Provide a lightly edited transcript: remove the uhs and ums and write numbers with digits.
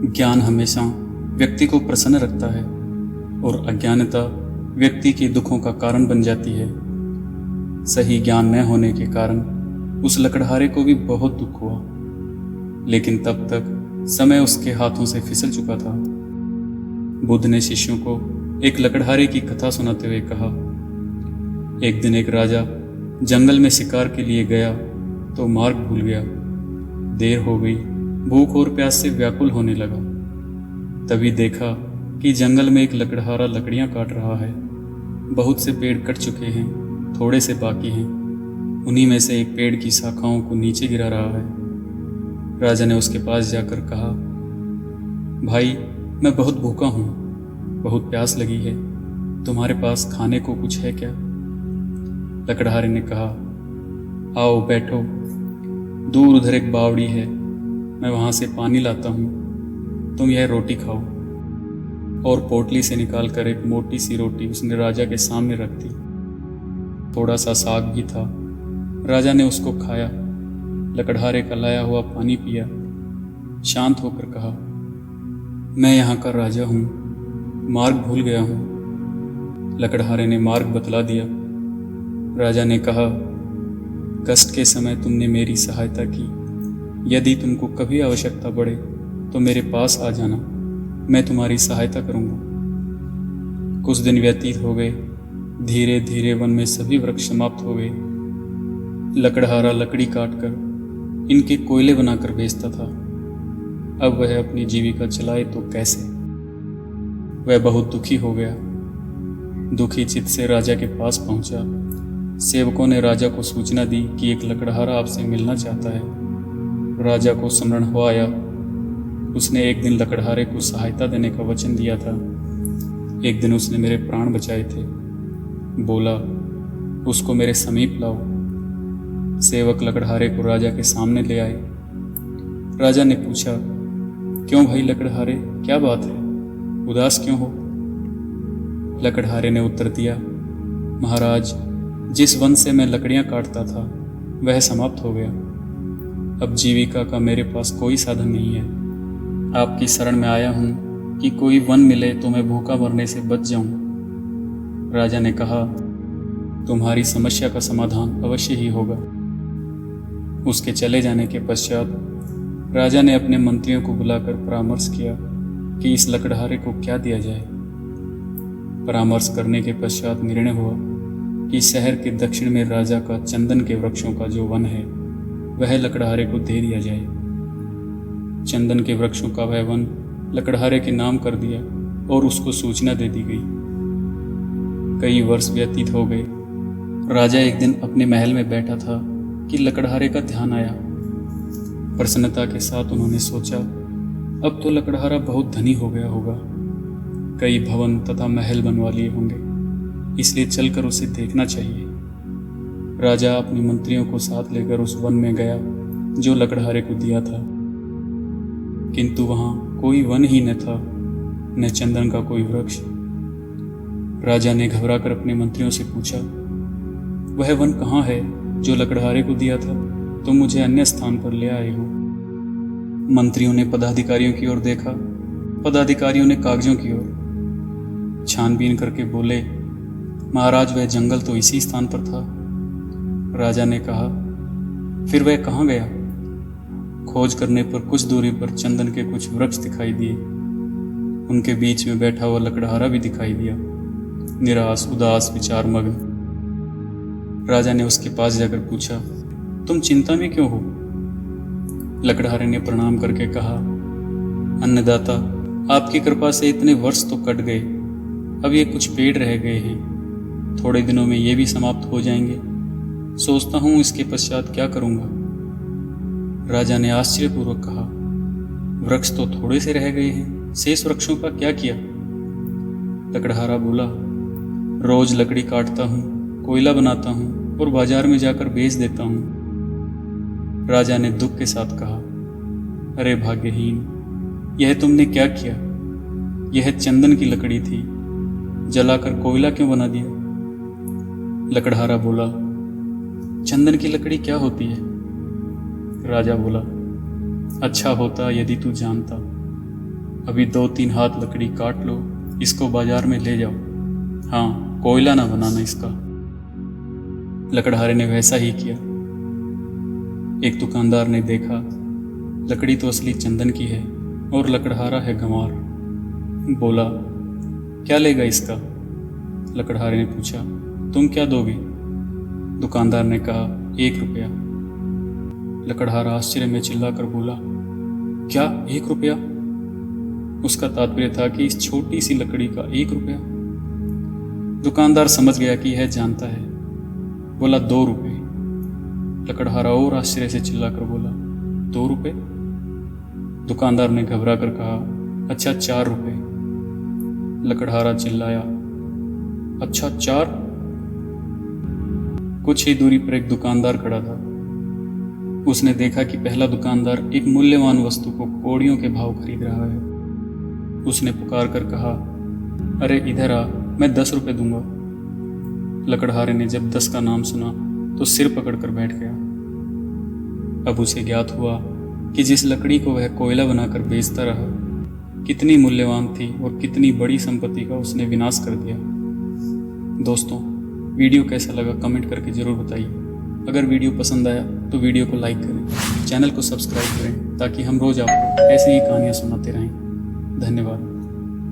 ज्ञान हमेशा व्यक्ति को प्रसन्न रखता है और अज्ञानता व्यक्ति के दुखों का कारण बन जाती है। सही ज्ञान न होने के कारण उस लकड़हारे को भी बहुत दुख हुआ, लेकिन तब तक समय उसके हाथों से फिसल चुका था। बुद्ध ने शिष्यों को एक लकड़हारे की कथा सुनाते हुए कहा, एक दिन एक राजा जंगल में शिकार के लिए गया तो मार्ग भूल गया। देर हो गई, भूख और प्यास से व्याकुल होने लगा। तभी देखा कि जंगल में एक लकड़हारा लकड़ियां काट रहा है। बहुत से पेड़ कट चुके हैं, थोड़े से बाकी हैं। उन्हीं में से एक पेड़ की शाखाओं को नीचे गिरा रहा है। राजा ने उसके पास जाकर कहा, भाई, मैं बहुत भूखा हूँ, बहुत प्यास लगी है, तुम्हारे पास खाने को कुछ है क्या? लकड़हारे ने कहा, आओ बैठो, दूर उधर एक बावड़ी है, मैं वहाँ से पानी लाता हूँ, तुम यह रोटी खाओ। और पोटली से निकालकर एक मोटी सी रोटी उसने राजा के सामने रख दी। थोड़ा सा साग भी था। राजा ने उसको खाया, लकड़हारे का लाया हुआ पानी पिया, शांत होकर कहा, मैं यहाँ का राजा हूँ, मार्ग भूल गया हूँ। लकड़हारे ने मार्ग बतला दिया। राजा ने कहा, कष्ट के समय तुमने मेरी सहायता की, यदि तुमको कभी आवश्यकता पड़े तो मेरे पास आ जाना, मैं तुम्हारी सहायता करूंगा। कुछ दिन व्यतीत हो गए। धीरे धीरे वन में सभी वृक्ष समाप्त हो गए। लकड़हारा लकड़ी काटकर इनके कोयले बनाकर बेचता था। अब वह अपनी जीविका चलाए तो कैसे? वह बहुत दुखी हो गया। दुखी चित्त से राजा के पास पहुंचा। सेवकों ने राजा को सूचना दी कि एक लकड़हारा आपसे मिलना चाहता है। राजा को स्मरण हो आया, उसने एक दिन लकड़हारे को सहायता देने का वचन दिया था। एक दिन उसने मेरे प्राण बचाए थे। बोला, उसको मेरे समीप लाओ। सेवक लकड़हारे को राजा के सामने ले आए। राजा ने पूछा, क्यों भाई लकड़हारे, क्या बात है, उदास क्यों हो? लकड़हारे ने उत्तर दिया, महाराज, जिस वन से मैं लकड़ियां काटता था वह समाप्त हो गया। अब जीविका का मेरे पास कोई साधन नहीं है। आपकी शरण में आया हूं कि कोई वन मिले तो मैं भूखा मरने से बच जाऊं। राजा ने कहा, तुम्हारी समस्या का समाधान अवश्य ही होगा। उसके चले जाने के पश्चात राजा ने अपने मंत्रियों को बुलाकर परामर्श किया कि इस लकड़हारे को क्या दिया जाए। परामर्श करने के पश्चात निर्णय हुआ कि शहर के दक्षिण में राजा का चंदन के वृक्षों का जो वन है वह लकड़हारे को दे दिया जाए। चंदन के वृक्षों का वह वन लकड़हारे के नाम कर दिया और उसको सूचना दे दी गई। कई वर्ष व्यतीत हो गए। राजा एक दिन अपने महल में बैठा था कि लकड़हारे का ध्यान आया। प्रसन्नता के साथ उन्होंने सोचा, अब तो लकड़हारा बहुत धनी हो गया होगा, कई भवन तथा महल बनवा लिए होंगे, इसलिए चलकर उसे देखना चाहिए। राजा अपने मंत्रियों को साथ लेकर उस वन में गया जो लकड़हारे को दिया था, किंतु वहां कोई वन ही न था, न चंदन का कोई वृक्ष। राजा ने घबराकर अपने मंत्रियों से पूछा, वह वन कहाँ है जो लकड़हारे को दिया था? तुम मुझे अन्य स्थान पर ले आए हो। मंत्रियों ने पदाधिकारियों की ओर देखा, पदाधिकारियों ने कागजों की ओर। छानबीन करके बोले, महाराज, वह जंगल तो इसी स्थान पर था। राजा ने कहा, फिर वह कहाँ गया? खोज करने पर कुछ दूरी पर चंदन के कुछ वृक्ष दिखाई दिए। उनके बीच में बैठा हुआ लकड़हारा भी दिखाई दिया, निराश, उदास, विचार मग्न। राजा ने उसके पास जाकर पूछा, तुम चिंता में क्यों हो? लकड़हारे ने प्रणाम करके कहा, अन्नदाता, आपकी कृपा से इतने वर्ष तो कट गए, अब ये कुछ पेड़ रह गए हैं, थोड़े दिनों में ये भी समाप्त हो जाएंगे। सोचता हूं इसके पश्चात क्या करूंगा। राजा ने आश्चर्यपूर्वक कहा, वृक्ष तो थोड़े से रह गए हैं, शेष वृक्षों का क्या किया? लकड़हारा बोला, रोज लकड़ी काटता हूं, कोयला बनाता हूं और बाजार में जाकर बेच देता हूं। राजा ने दुख के साथ कहा, अरे भाग्यहीन, यह तुमने क्या किया? यह चंदन की लकड़ी थी, जलाकर कोयला क्यों बना दिया? लकड़हारा बोला, चंदन की लकड़ी क्या होती है? राजा बोला, अच्छा होता यदि तू जानता। अभी 2-3 हाथ लकड़ी काट लो, इसको बाजार में ले जाओ। हाँ, कोयला ना बनाना इसका। लकड़हारे ने वैसा ही किया। एक दुकानदार ने देखा, लकड़ी तो असली चंदन की है और लकड़हारा है गंवार। बोला, क्या लेगा इसका? लकड़हारे ने पूछा, तुम क्या दोगे? दुकानदार ने कहा, 1 रुपया। लकड़हारा आश्चर्य में चिल्लाकर बोला, क्या 1 रुपया? उसका तात्पर्य था कि इस छोटी सी लकड़ी का 1 रुपया। दुकानदार समझ गया कि यह जानता है। बोला, 2 रुपये। लकड़हारा और आश्चर्य से चिल्लाकर बोला, 2 रुपये? दुकानदार ने घबरा कर कहा, अच्छा 4 रुपये। लकड़हारा चिल्लाया, अच्छा 4? कुछ ही दूरी पर एक दुकानदार खड़ा था। उसने देखा कि पहला दुकानदार एक मूल्यवान वस्तु को कौड़ियों के भाव खरीद रहा है। उसने पुकार कर कहा, अरे इधर आ, मैं 10 रुपये दूंगा। लकड़हारे ने जब 10 का नाम सुना तो सिर पकड़कर बैठ गया। अब उसे ज्ञात हुआ कि जिस लकड़ी को वह कोयला बनाकर बेचता रहा कितनी मूल्यवान थी और कितनी बड़ी संपत्ति का उसने विनाश कर दिया। दोस्तों, वीडियो कैसा लगा कमेंट करके ज़रूर बताइए। अगर वीडियो पसंद आया तो वीडियो को लाइक करें, चैनल को सब्सक्राइब करें ताकि हम रोज़ आपको ऐसी ही कहानियाँ सुनाते रहें। धन्यवाद।